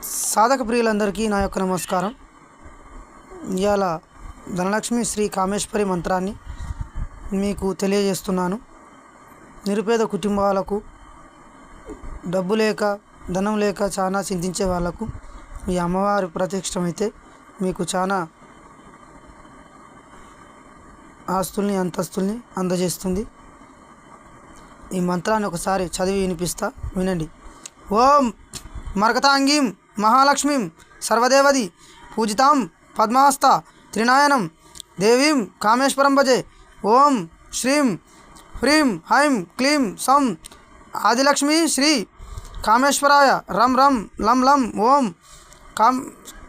సాధక ప్రియులందరికీ నా యొక్క నమస్కారం. ఇవాళ ధనలక్ష్మి శ్రీ కామేశ్వరి మంత్రాన్ని మీకు తెలియజేస్తున్నాను. నిరుపేద కుటుంబాలకు డబ్బు లేక ధనం లేక చాలా చింతించే వాళ్ళకు ఈ అమ్మవారి ప్రత్యక్షమైతే మీకు చాలా ఆస్తుల్ని అంతస్తుల్ని అందజేస్తుంది. ఈ మంత్రాన్ని ఒకసారి చదివి వినిపిస్తా, వినండి. ఓం మరకతాంగీం మహాలక్ష్మీం సర్వదేవది పూజితాం పద్మాస్త త్రినాయనం దేవీం కామేశ్వరం భజే. ఓం శ్రీం హ్రీం హైం క్లీం సం ఆదిలక్ష్మీ శ్రీ కామేశ్వరాయ రం రం లం లం. ఓం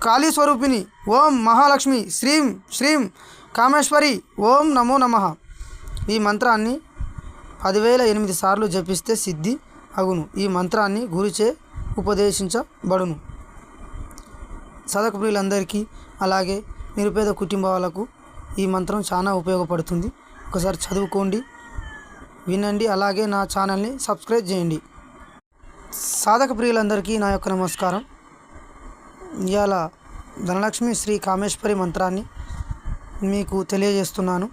కాళీస్వరూపిణి. ఓం మహాలక్ష్మి శ్రీం శ్రీం కామేశ్వరి. ఓం నమో నమః. ఈ మంత్రాన్ని 10,008 సార్లు జపిస్తే సిద్ధి అగును. ఈ మంత్రాన్ని గురిచే ఉపదేశించబడును. సాధక ప్రియులందరికీ అలాగే నిరుపేద కుటుంబాలకు ఈ మంత్రం చాలా ఉపయోగపడుతుంది. ఒకసారి చదువుకోండి, వినండి, అలాగే నా ఛానల్ని సబ్స్క్రైబ్ చేయండి. సాధక ప్రియులందరికీ నా యొక్క నమస్కారం. ఇవాళ ధనలక్ష్మి శ్రీ కామేశ్వరి మంత్రాన్ని మీకు తెలియజేస్తున్నాను.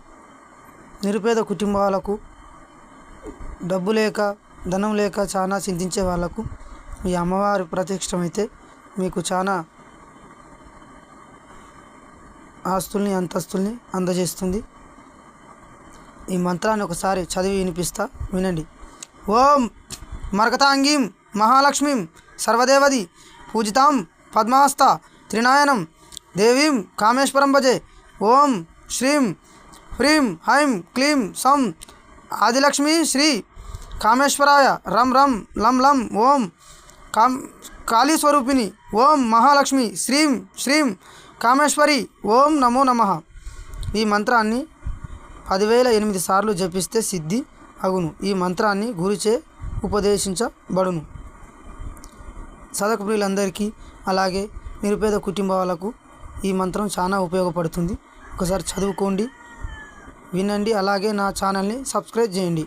నిరుపేద కుటుంబాలకు డబ్బు లేక ధనం లేక చాలా చింతించే వాళ్ళకు ఈ అమ్మవారి ప్రత్యక్షమైతే మీకు చాలా ఆస్తుల్ని అంతస్తుల్ని అందజేస్తుంది. ఈ మంత్రాన్ని ఒకసారి చదివి వినిపిస్తా, వినండి. ఓం మరకతాంగీం మహాలక్ష్మీం సర్వదేవది పూజితాం పద్మాస్త త్రినాయనం దేవీం కామేశ్వరం భజే. ఓం శ్రీం హ్రీం హైం క్లీం సం ఆదిలక్ష్మీ శ్రీ కామేశ్వరాయ రం రం లం లం. ఓం కాళీస్వరూపిణి. ఓం మహాలక్ష్మి శ్రీం శ్రీం కామేశ్వరి. ఓం నమో నమః. ఈ మంత్రాన్ని 10,008 సార్లు జపిస్తే సిద్ధి అగును. ఈ మంత్రాన్ని గురిచే ఉపదేశించబడును. సాధక ప్రియులందరికీ అలాగే నిరుపేద కుటుంబాలకు ఈ మంత్రం చాలా ఉపయోగపడుతుంది. ఒకసారి చదువుకోండి, వినండి, అలాగే నా ఛానల్ని సబ్స్క్రైబ్ చేయండి.